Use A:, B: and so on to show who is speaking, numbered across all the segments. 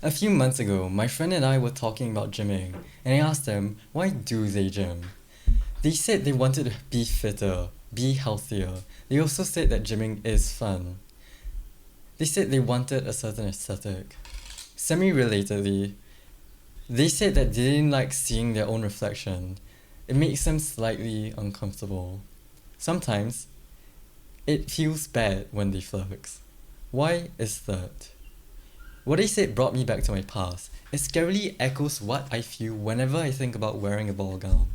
A: A few months ago, my friend and I were talking about gymming, and I asked them, why do they gym? They said they wanted to be fitter, be healthier. They also said that gymming is fun. They said they wanted a certain aesthetic. Semi-relatedly, they said that they didn't like seeing their own reflection. It makes them slightly uncomfortable. Sometimes, it feels bad when they flex. Why is that? What they said brought me back to my past. It scarily echoes what I feel whenever I think about wearing a ball gown.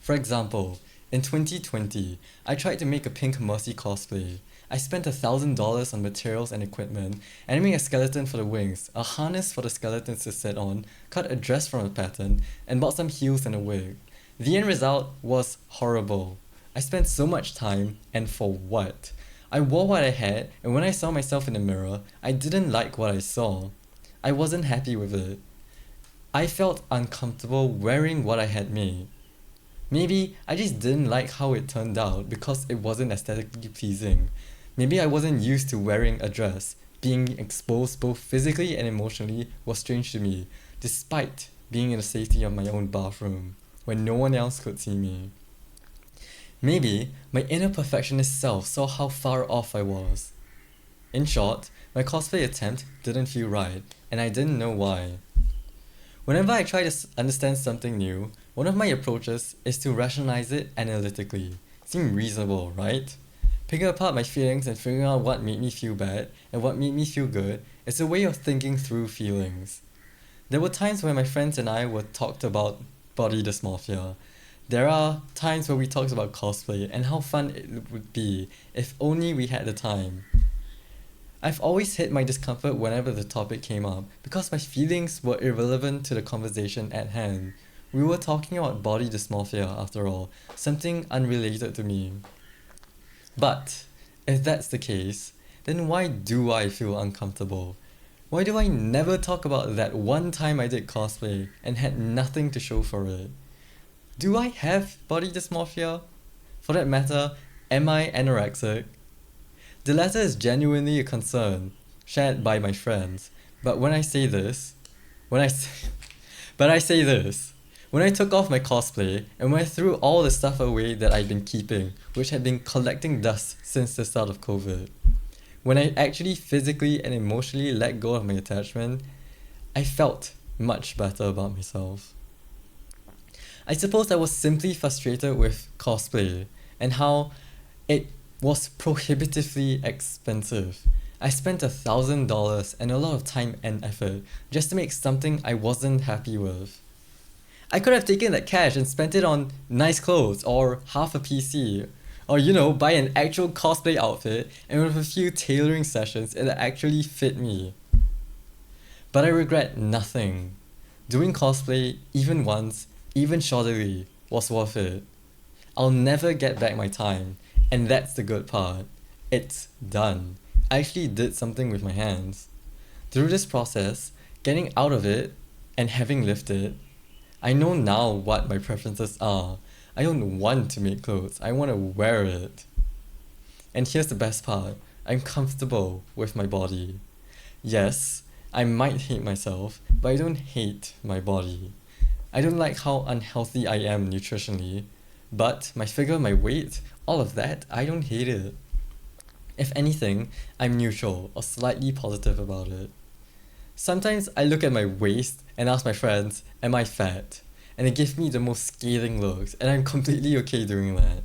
A: For example, in 2020, I tried to make a Pink Mercy cosplay. I spent $1,000 on materials and equipment, and I made a skeleton for the wings, a harness for the skeletons to sit on, cut a dress from a pattern, and bought some heels and a wig. The end result was horrible. I spent so much time, and for what? I wore what I had, and when I saw myself in the mirror, I didn't like what I saw. I wasn't happy with it. I felt uncomfortable wearing what I had made. Maybe I just didn't like how it turned out because it wasn't aesthetically pleasing. Maybe I wasn't used to wearing a dress. Being exposed both physically and emotionally was strange to me, despite being in the safety of my own bathroom, when no one else could see me. Maybe my inner perfectionist self saw how far off I was. In short, my cosplay attempt didn't feel right, and I didn't know why. Whenever I try to understand something new, one of my approaches is to rationalize it analytically. Seem reasonable, right? Picking apart my feelings and figuring out what made me feel bad and what made me feel good is a way of thinking through feelings. There were times when my friends and I were talked about body dysmorphia. There are times where we talked about cosplay and how fun it would be if only we had the time. I've always hid my discomfort whenever the topic came up because my feelings were irrelevant to the conversation at hand. We were talking about body dysmorphia after all, something unrelated to me. But if that's the case, then why do I feel uncomfortable? Why do I never talk about that one time I did cosplay and had nothing to show for it? Do I have body dysmorphia? For that matter, am I anorexic? The latter is genuinely a concern shared by my friends, but when I say this, when I took off my cosplay and when I threw all the stuff away that I'd been keeping, which had been collecting dust since the start of COVID, when I actually physically and emotionally let go of my attachment, I felt much better about myself. I suppose I was simply frustrated with cosplay and how it was prohibitively expensive. I spent $1,000 and a lot of time and effort just to make something I wasn't happy with. I could have taken that cash and spent it on nice clothes or half a PC, or buy an actual cosplay outfit and with a few tailoring sessions it actually fit me. But I regret nothing. Doing cosplay even once, even shoddily, was worth it. I'll never get back my time, and that's the good part. It's done. I actually did something with my hands. Through this process, getting out of it and having lived it, I know now what my preferences are. I don't want to make clothes, I want to wear it. And here's the best part, I'm comfortable with my body. Yes, I might hate myself, but I don't hate my body. I don't like how unhealthy I am nutritionally, but my figure, my weight, all of that, I don't hate it. If anything, I'm neutral or slightly positive about it. Sometimes I look at my waist and ask my friends, am I fat? And they give me the most scathing looks, and I'm completely okay doing that.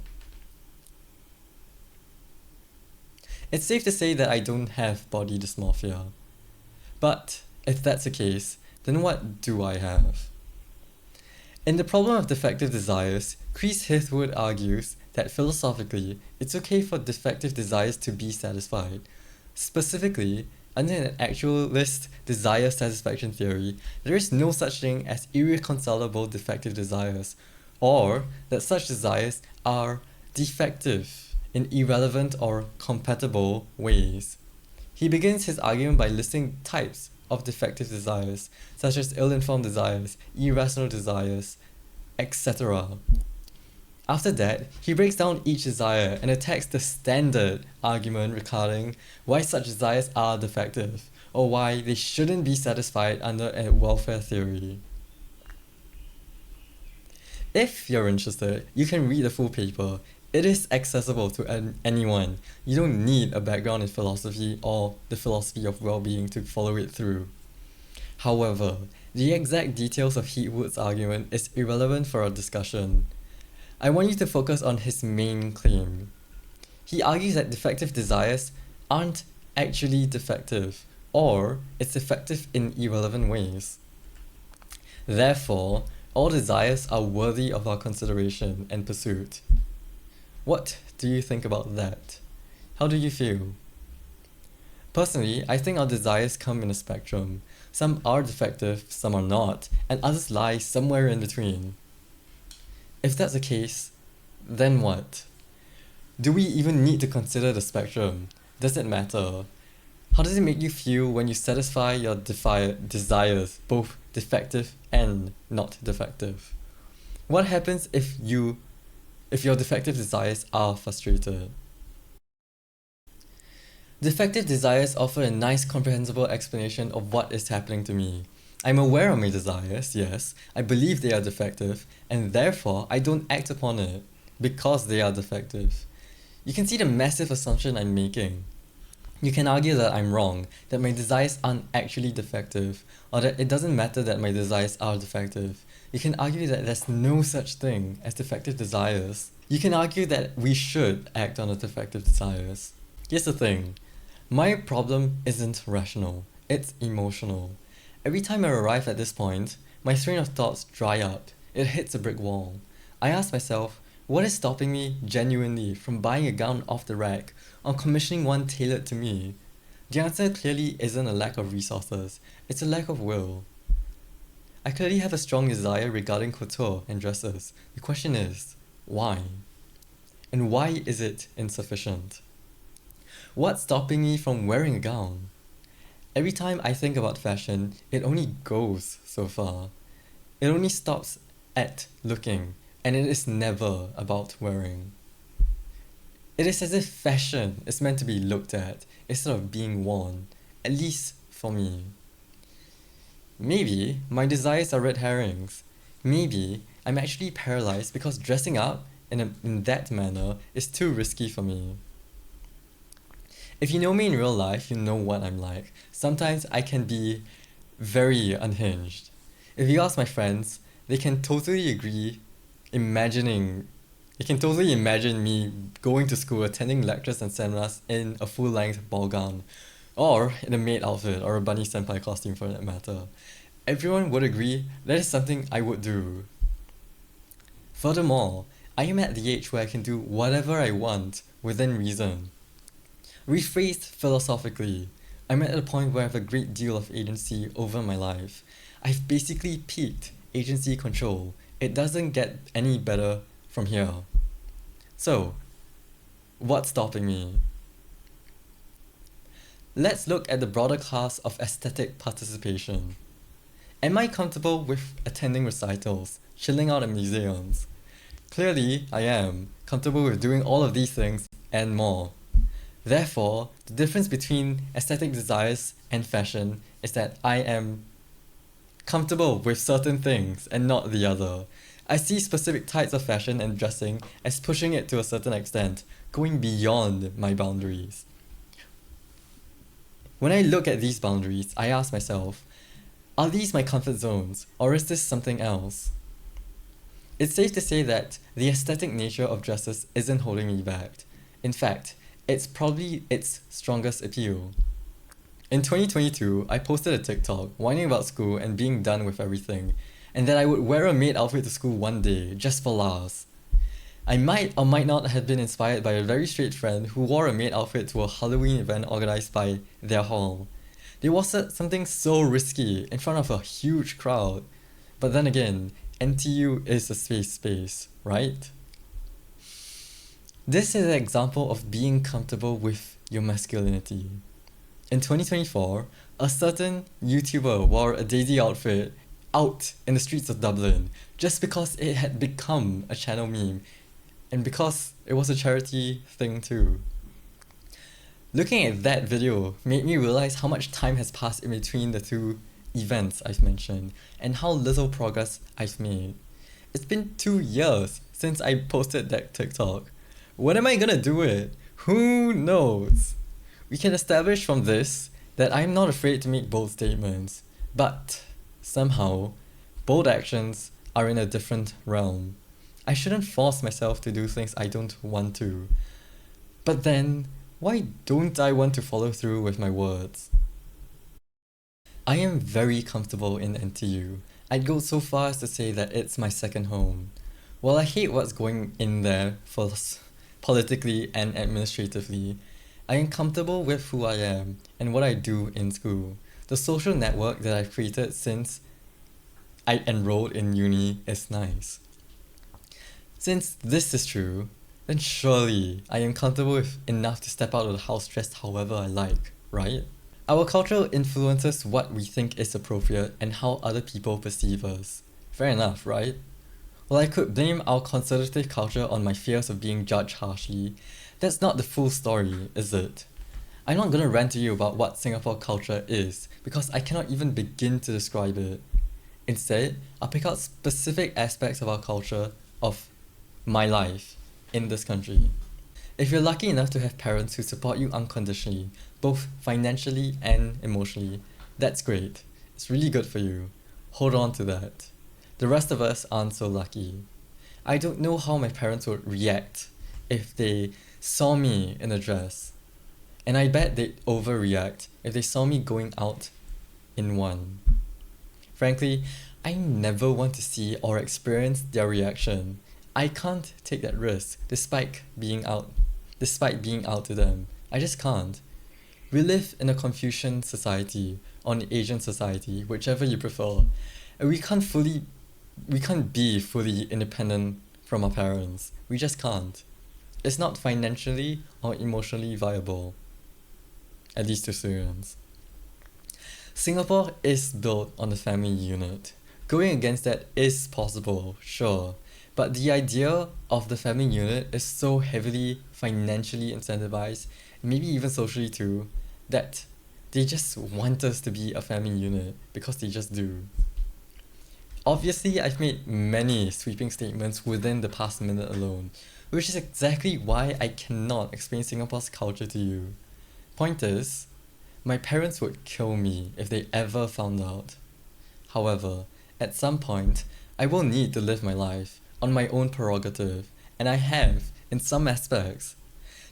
A: It's safe to say that I don't have body dysmorphia. But if that's the case, then what do I have? In The Problem of Defective Desires, Chris Heathwood argues that philosophically, it's okay for defective desires to be satisfied. Specifically, under an actualist desire satisfaction theory, there is no such thing as irreconcilable defective desires, or that such desires are defective in irrelevant or compatible ways. He begins his argument by listing types of defective desires, such as ill-informed desires, irrational desires, etc. After that, he breaks down each desire and attacks the standard argument regarding why such desires are defective, or why they shouldn't be satisfied under a welfare theory. If you're interested, you can read the full paper. It is accessible to anyone. You don't need a background in philosophy or the philosophy of well-being to follow it through. However, the exact details of Heathwood's argument is irrelevant for our discussion. I want you to focus on his main claim. He argues that defective desires aren't actually defective, or it's effective in irrelevant ways. Therefore, all desires are worthy of our consideration and pursuit. What do you think about that? How do you feel? Personally, I think our desires come in a spectrum. Some are defective, some are not, and others lie somewhere in between. If that's the case, then what? Do we even need to consider the spectrum? Does it matter? How does it make you feel when you satisfy your desires, both defective and not defective? What happens if your defective desires are frustrated? Defective desires offer a nice comprehensible explanation of what is happening to me. I'm aware of my desires, yes, I believe they are defective, and therefore I don't act upon it, because they are defective. You can see the massive assumption I'm making. You can argue that I'm wrong, that my desires aren't actually defective, or that it doesn't matter that my desires are defective. You can argue that there's no such thing as defective desires. You can argue that we should act on the defective desires. Here's the thing. My problem isn't rational, it's emotional. Every time I arrive at this point, my train of thoughts dry up. It hits a brick wall. I ask myself, what is stopping me genuinely from buying a gown off the rack or commissioning one tailored to me? The answer clearly isn't a lack of resources, it's a lack of will. I clearly have a strong desire regarding couture and dresses. The question is, why? And why is it insufficient? What's stopping me from wearing a gown? Every time I think about fashion, it only goes so far. It only stops at looking, and it is never about wearing. It is as if fashion is meant to be looked at instead of being worn, at least for me. Maybe my desires are red herrings. Maybe I'm actually paralyzed because dressing up in that manner is too risky for me. If you know me in real life, you know what I'm like. Sometimes I can be very unhinged. If you ask my friends, they can totally imagine me going to school, attending lectures and seminars in a full-length ball gown, or in a maid outfit, or a bunny senpai costume for that matter. Everyone would agree that is something I would do. Furthermore, I am at the age where I can do whatever I want within reason. Rephrased philosophically, I'm at a point where I have a great deal of agency over my life. I've basically peaked agency control. It doesn't get any better from here. So, what's stopping me? Let's look at the broader class of aesthetic participation. Am I comfortable with attending recitals, chilling out at museums? Clearly, I am comfortable with doing all of these things and more. Therefore, the difference between aesthetic desires and fashion is that I am comfortable with certain things and not the other. I see specific types of fashion and dressing as pushing it to a certain extent, going beyond my boundaries. When I look at these boundaries, I ask myself, are these my comfort zones, or is this something else? It's safe to say that the aesthetic nature of dresses isn't holding me back. In fact, it's probably its strongest appeal. In 2022, I posted a TikTok whining about school and being done with everything, and that I would wear a maid outfit to school one day, just for laughs. I might or might not have been inspired by a very straight friend who wore a maid outfit to a Halloween event organised by their hall. They wore something so risky in front of a huge crowd. But then again, NTU is a safe space, right? This is an example of being comfortable with your masculinity. In 2024, a certain YouTuber wore a Daisy outfit out in the streets of Dublin just because it had become a channel meme and because it was a charity thing too. Looking at that video made me realize how much time has passed in between the two events I've mentioned and how little progress I've made. It's been 2 years since I posted that TikTok. When am I gonna do it? Who knows? We can establish from this that I'm not afraid to make bold statements, but somehow, bold actions are in a different realm. I shouldn't force myself to do things I don't want to. But then, why don't I want to follow through with my words? I am very comfortable in NTU. I'd go so far as to say that it's my second home. While I hate what's going in there for politically and administratively, I am comfortable with who I am and what I do in school. The social network that I've created since I enrolled in uni is nice. Since this is true, then surely I am comfortable with enough to step out of the house dressed however I like, right? Our culture influences what we think is appropriate and how other people perceive us. Fair enough, right? Well, I could blame our conservative culture on my fears of being judged harshly. That's not the full story, is it? I'm not gonna rant to you about what Singapore culture is, because I cannot even begin to describe it. Instead, I'll pick out specific aspects of our culture, of my life, in this country. If you're lucky enough to have parents who support you unconditionally, both financially and emotionally, that's great. It's really good for you. Hold on to that. The rest of us aren't so lucky. I don't know how my parents would react if they saw me in a dress. And I bet they'd overreact if they saw me going out in one. Frankly, I never want to see or experience their reaction. I can't take that risk despite being out to them. I just can't. We live in a Confucian society or an Asian society, whichever you prefer, and we can't be fully independent from our parents. We just can't. It's not financially or emotionally viable, at least to students. Singapore is built on the family unit. Going against that is possible, sure, but the idea of the family unit is so heavily financially incentivized, maybe even socially too, that they just want us to be a family unit because they just do. Obviously, I've made many sweeping statements within the past minute alone, which is exactly why I cannot explain Singapore's culture to you. Point is, my parents would kill me if they ever found out. However, at some point, I will need to live my life on my own prerogative, and I have in some aspects,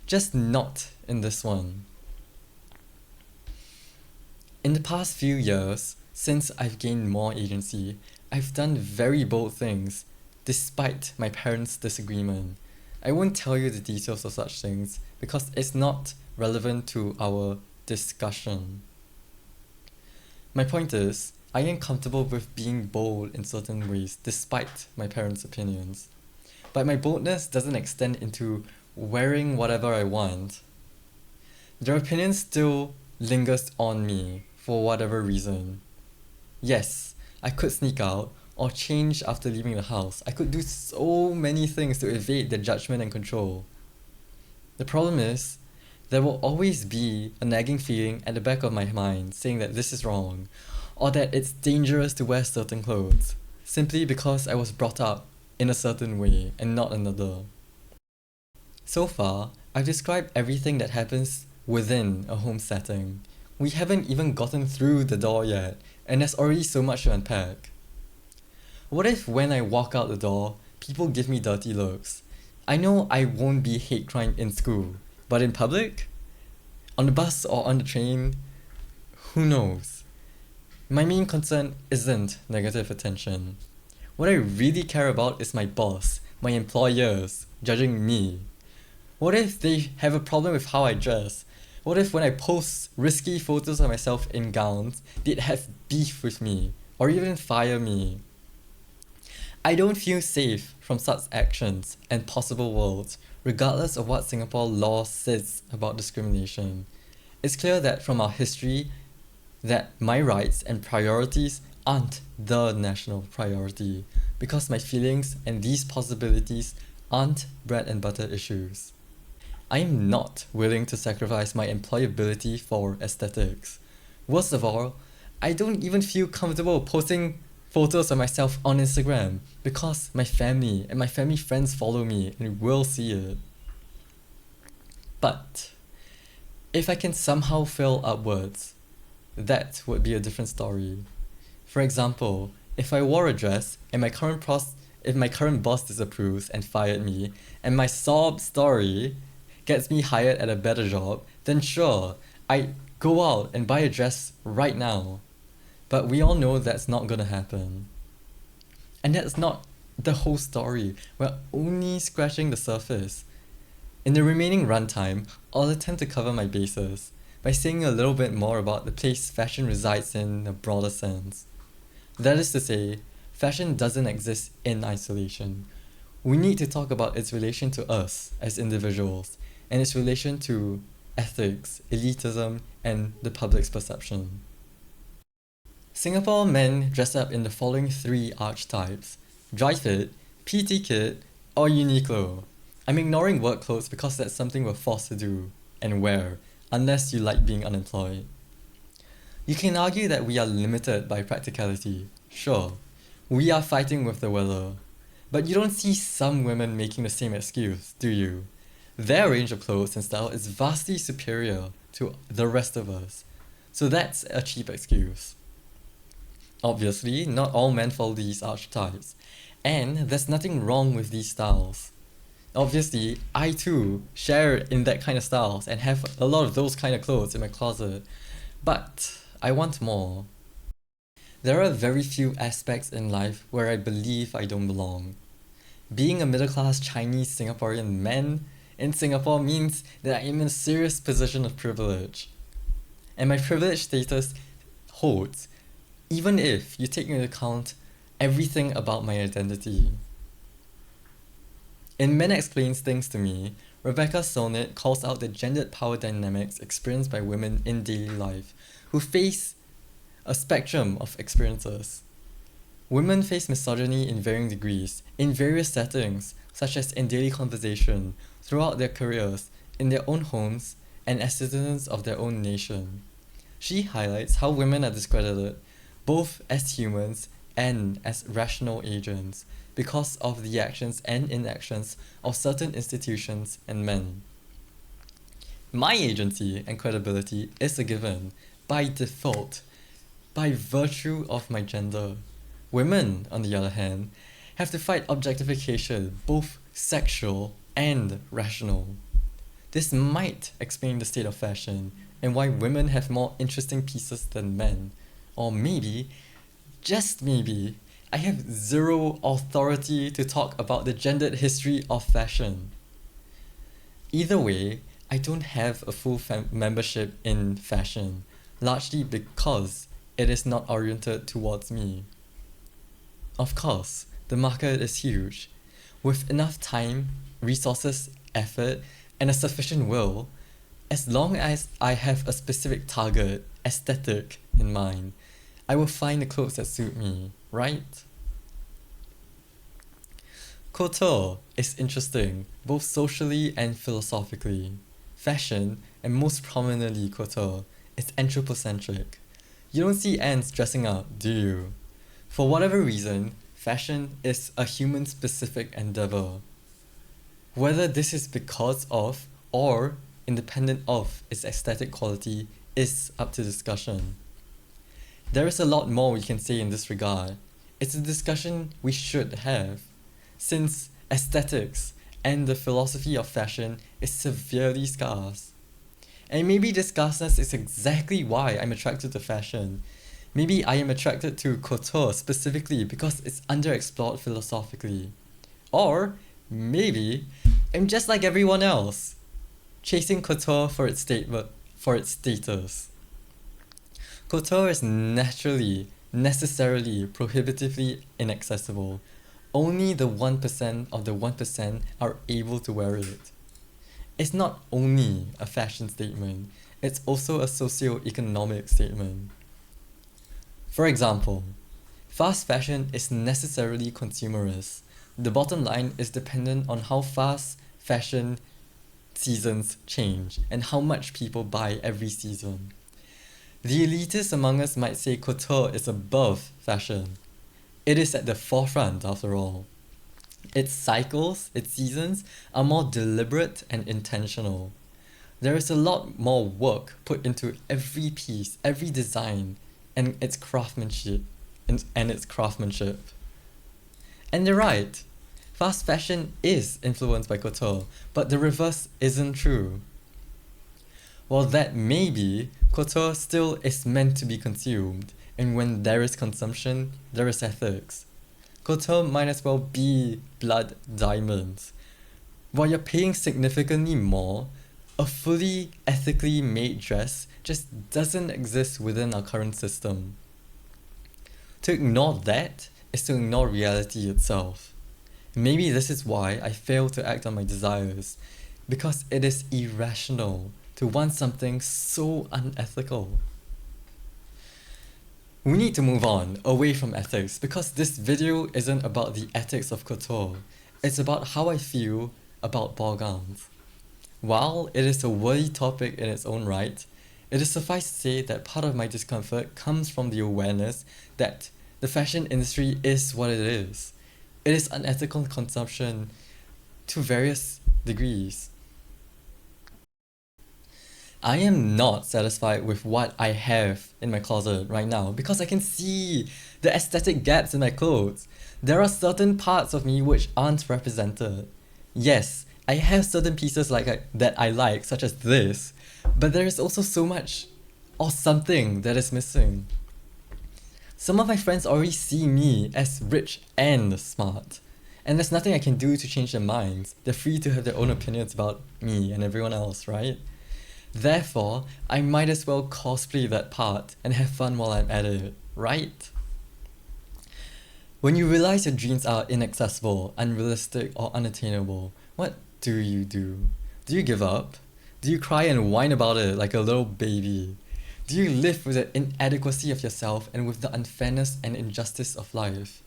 A: just not in this one. In the past few years, since I've gained more agency, I've done very bold things, despite my parents' disagreement. I won't tell you the details of such things, because it's not relevant to our discussion. My point is, I am comfortable with being bold in certain ways, despite my parents' opinions. But my boldness doesn't extend into wearing whatever I want. Their opinion still lingers on me, for whatever reason. Yes, I could sneak out, or change after leaving the house. I could do so many things to evade their judgment and control. The problem is, there will always be a nagging feeling at the back of my mind saying that this is wrong, or that it's dangerous to wear certain clothes, simply because I was brought up in a certain way and not another. So far, I've described everything that happens within a home setting. We haven't even gotten through the door yet, and there's already so much to unpack. What if when I walk out the door, people give me dirty looks? I know I won't be hate crime in school, but in public? On the bus or on the train? Who knows? My main concern isn't negative attention. What I really care about is my boss, my employers, judging me. What if they have a problem with how I dress? What if when I post risky photos of myself in gowns, they'd have beef with me, or even fire me? I don't feel safe from such actions and possible worlds, regardless of what Singapore law says about discrimination. It's clear that from our history, that my rights and priorities aren't the national priority, because my feelings and these possibilities aren't bread and butter issues. I am not willing to sacrifice my employability for aesthetics. Worst of all, I don't even feel comfortable posting photos of myself on Instagram because my family and my family friends follow me and will see it. But if I can somehow fail upwards, that would be a different story. For example, if I wore a dress and if my current boss disapproves and fired me, and my sob story gets me hired at a better job, then sure, I go out and buy a dress right now. But we all know that's not gonna happen. And that's not the whole story. We're only scratching the surface. In the remaining runtime, I'll attempt to cover my bases by saying a little bit more about the place fashion resides in a broader sense. That is to say, fashion doesn't exist in isolation. We need to talk about its relation to us as individuals and its relation to ethics, elitism, and the public's perception. Singapore men dress up in the following three archetypes: dry fit, PT kit, or Uniqlo. I'm ignoring work clothes because that's something we're forced to do and wear, unless you like being unemployed. You can argue that we are limited by practicality. Sure, we are fighting with the weather. But you don't see some women making the same excuse, do you? Their range of clothes and style is vastly superior to the rest of us. So that's a cheap excuse. Obviously, not all men follow these archetypes, and there's nothing wrong with these styles. Obviously, I too share in that kind of styles and have a lot of those kind of clothes in my closet, but I want more. There are very few aspects in life where I believe I don't belong. Being a middle-class Chinese Singaporean man in Singapore means that I am in a serious position of privilege. And my privilege status holds, even if you take into account everything about my identity. In Men Explains Things to Me, Rebecca Solnit calls out the gendered power dynamics experienced by women in daily life who face a spectrum of experiences. Women face misogyny in varying degrees, in various settings, such as in daily conversation, throughout their careers, in their own homes, and as citizens of their own nation. She highlights how women are discredited, both as humans and as rational agents, because of the actions and inactions of certain institutions and men. My agency and credibility is a given, by default, by virtue of my gender. Women, on the other hand, have to fight objectification, both sexual and rational. This might explain the state of fashion and why women have more interesting pieces than men. Or maybe, just maybe, I have zero authority to talk about the gendered history of fashion. Either way, I don't have a full membership in fashion, largely because it is not oriented towards me. Of course, the market is huge. With enough time, resources, effort, and a sufficient will, as long as I have a specific target, aesthetic, in mind, I will find the clothes that suit me, right? Couture is interesting, both socially and philosophically. Fashion, and most prominently couture, is anthropocentric. You don't see ants dressing up, do you? For whatever reason, fashion is a human-specific endeavor. Whether this is because of or independent of its aesthetic quality is up to discussion. There is a lot more we can say in this regard. It's a discussion we should have, since aesthetics and the philosophy of fashion is severely scarce. And maybe this scarceness is exactly why I'm attracted to fashion. Maybe I am attracted to couture specifically because it's underexplored philosophically. Or maybe I'm just like everyone else, chasing couture for its status. Couture is necessarily prohibitively inaccessible. Only the 1% of the 1% are able to wear it. It's not only a fashion statement, it's also a socio-economic statement. For example, fast fashion is necessarily consumerist. The bottom line is dependent on how fast fashion seasons change and how much people buy every season. The elitists among us might say couture is above fashion. It is at the forefront after all. Its cycles, its seasons, are more deliberate and intentional. There is a lot more work put into every piece, every design, and its craftsmanship. And its craftsmanship. And they're right. Fast fashion is influenced by couture, but the reverse isn't true. While that may be, couture still is meant to be consumed, and when there is consumption, there is ethics. Couture might as well be blood diamonds. While you're paying significantly more, a fully ethically made dress just doesn't exist within our current system. To ignore that is to ignore reality itself. Maybe this is why I fail to act on my desires, because it is irrational to want something so unethical. We need to move on, away from ethics, because this video isn't about the ethics of couture, it's about how I feel about ball gowns. While it is a worthy topic in its own right, it is suffice to say that part of my discomfort comes from the awareness that the fashion industry is what it is. It is unethical consumption to various degrees. I am not satisfied with what I have in my closet right now because I can see the aesthetic gaps in my clothes. There are certain parts of me which aren't represented. Yes, I have certain pieces that I like, such as this, but there is also so much or something that is missing. Some of my friends already see me as rich and smart, and there's nothing I can do to change their minds. They're free to have their own opinions about me and everyone else, right? Therefore, I might as well cosplay that part and have fun while I'm at it, right? When you realize your dreams are inaccessible, unrealistic, or unattainable, what do you do? Do you give up? Do you cry and whine about it like a little baby? Do you live with the inadequacy of yourself and with the unfairness and injustice of life?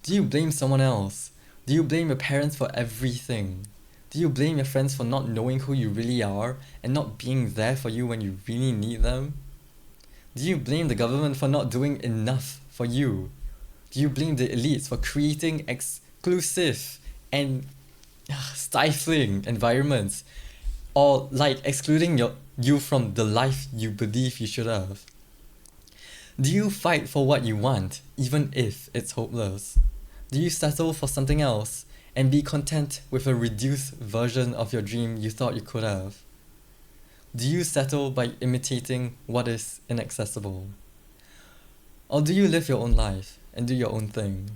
A: Do you blame someone else? Do you blame your parents for everything? Do you blame your friends for not knowing who you really are and not being there for you when you really need them? Do you blame the government for not doing enough for you? Do you blame the elites for creating exclusive and stifling environments, or excluding you from the life you believe you should have? Do you fight for what you want, even if it's hopeless? Do you settle for something else and be content with a reduced version of your dream you thought you could have? Do you settle by imitating what is inaccessible? Or do you live your own life and do your own thing?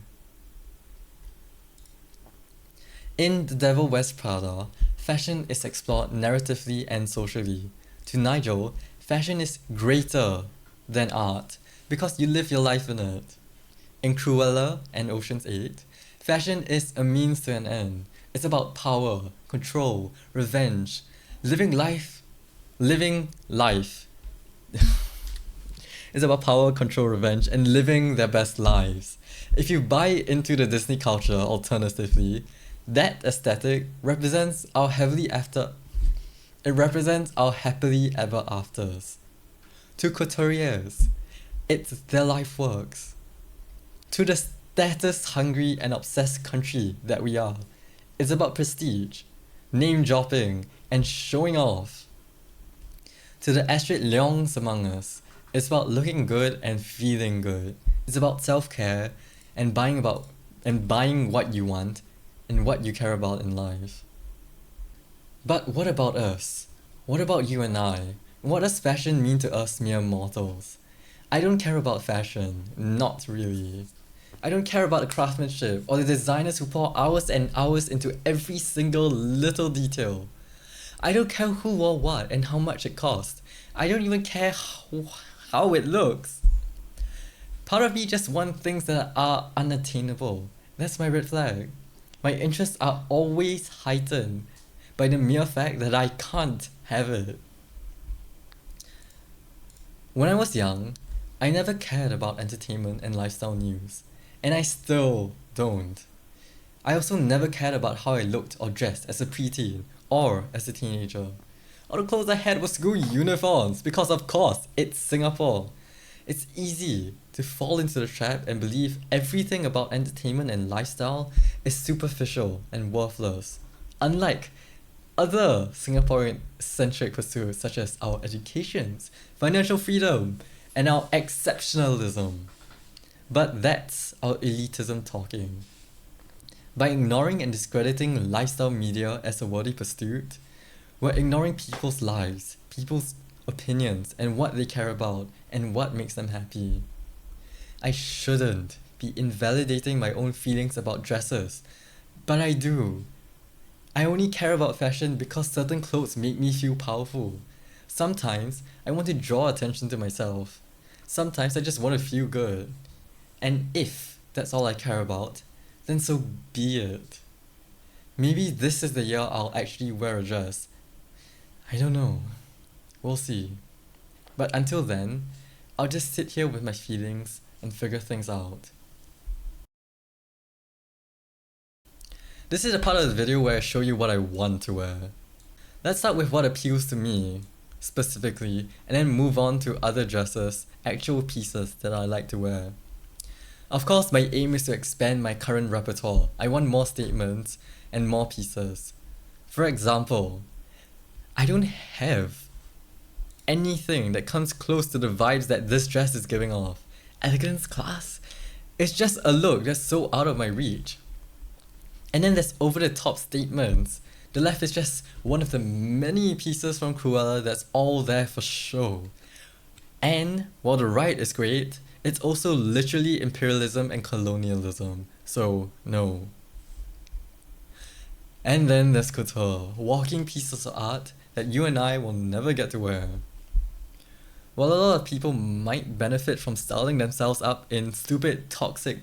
A: In The Devil Wears Prada, fashion is explored narratively and socially. To Nigel, fashion is greater than art because you live your life in it. In Cruella and Ocean's 8, fashion is a means to an end. It's about power, control, revenge, living life. It's about power, control, revenge, and living their best lives. If you buy into the Disney culture alternatively, that aesthetic represents our happily ever afters. To couturiers, it's their life works. To the status-hungry and obsessed country that we are, it's about prestige, name-dropping, and showing off. To the Astrid Leongs among us, it's about looking good and feeling good. It's about self-care and buying what you want and what you care about in life. But what about us? What about you and I? What does fashion mean to us mere mortals? I don't care about fashion, not really. I don't care about the craftsmanship or the designers who pour hours and hours into every single little detail. I don't care who wore what and how much it cost. I don't even care how it looks. Part of me just wants things that are unattainable. That's my red flag. My interests are always heightened by the mere fact that I can't have it. When I was young, I never cared about entertainment and lifestyle news, and I still don't. I also never cared about how I looked or dressed as a preteen or as a teenager. All the clothes I had were school uniforms because of course, it's Singapore. It's easy to fall into the trap and believe everything about entertainment and lifestyle is superficial and worthless. Unlike other Singaporean-centric pursuits such as our educations, financial freedom, and our exceptionalism. But that's our elitism talking. By ignoring and discrediting lifestyle media as a worthy pursuit, we're ignoring people's lives, people's opinions, and what they care about, and what makes them happy. I shouldn't be invalidating my own feelings about dresses, but I do. I only care about fashion because certain clothes make me feel powerful. Sometimes I want to draw attention to myself. Sometimes I just want to feel good. And if that's all I care about, then so be it. Maybe this is the year I'll actually wear a dress. I don't know. We'll see. But until then, I'll just sit here with my feelings and figure things out. This is a part of the video where I show you what I want to wear. Let's start with what appeals to me, specifically, and then move on to other dresses, actual pieces that I like to wear. Of course, my aim is to expand my current repertoire. I want more statements and more pieces. For example, I don't have anything that comes close to the vibes that this dress is giving off. Elegance, class. It's just a look that's so out of my reach. And then there's over-the-top statements. The left is just one of the many pieces from Cruella that's all there for show. And while the right is great, it's also literally imperialism and colonialism. So, no. And then there's Couture, walking pieces of art that you and I will never get to wear. While a lot of people might benefit from styling themselves up in stupid, toxic,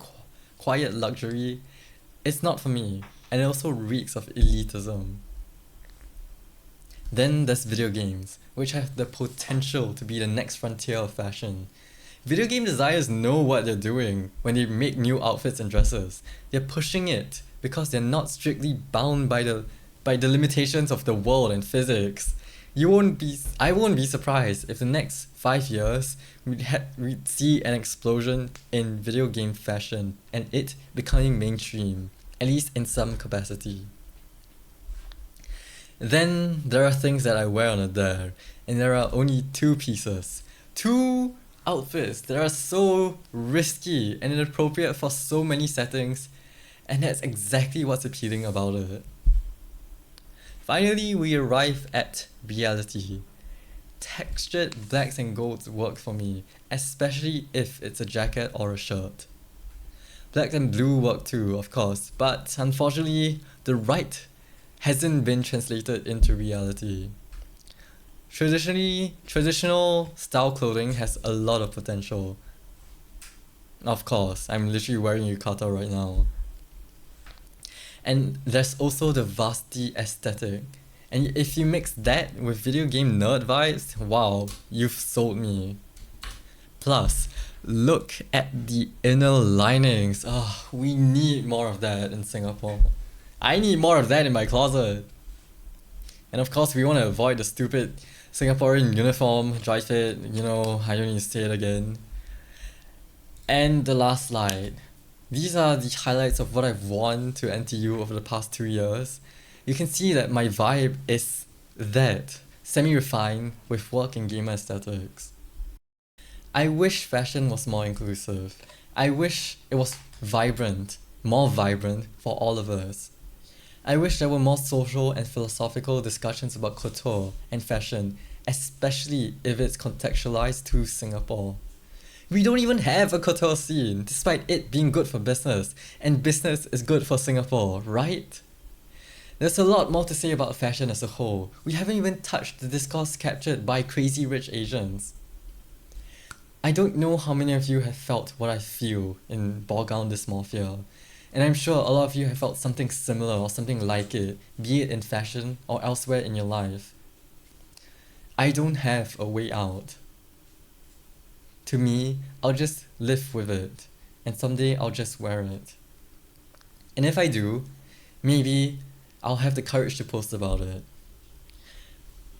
A: quiet luxury, it's not for me, and it also reeks of elitism. Then there's video games, which have the potential to be the next frontier of fashion. Video game designers know what they're doing when they make new outfits and dresses. They're pushing it because they're not strictly bound by the limitations of the world and physics. I won't be surprised if the next 5 years we'd see an explosion in video game fashion and it becoming mainstream, at least in some capacity. Then there are things that I wear on a dare, and there are only 2 pieces. 2 outfits that are so risky and inappropriate for so many settings, and that's exactly what's appealing about it. Finally, we arrive at reality. Textured blacks and golds work for me, especially if it's a jacket or a shirt. Black and blue work too, of course, but unfortunately, the right hasn't been translated into reality. Traditional style clothing has a lot of potential. Of course, I'm literally wearing yukata right now. And there's also the varsity aesthetic. And if you mix that with video game nerd vibes, wow, you've sold me. Plus, look at the inner linings. Oh, we need more of that in Singapore. I need more of that in my closet. And of course, we want to avoid the stupid Singaporean uniform, dry fit, I don't need to say it again. And the last slide. These are the highlights of what I've worn to NTU over the past 2 years. You can see that my vibe is that, semi-refined with work and gamer aesthetics. I wish fashion was more inclusive. I wish it was more vibrant for all of us. I wish there were more social and philosophical discussions about couture and fashion, especially if it's contextualized to Singapore. We don't even have a couture scene, despite it being good for business, and business is good for Singapore, right? There's a lot more to say about fashion as a whole. We haven't even touched the discourse captured by Crazy Rich Asians. I don't know how many of you have felt what I feel in ballgown dysmorphia, and I'm sure a lot of you have felt something similar or something like it, be it in fashion or elsewhere in your life. I don't have a way out. To me, I'll just live with it, and someday I'll just wear it. And if I do, maybe I'll have the courage to post about it.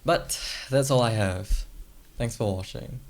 A: But that's all I have. Thanks for watching.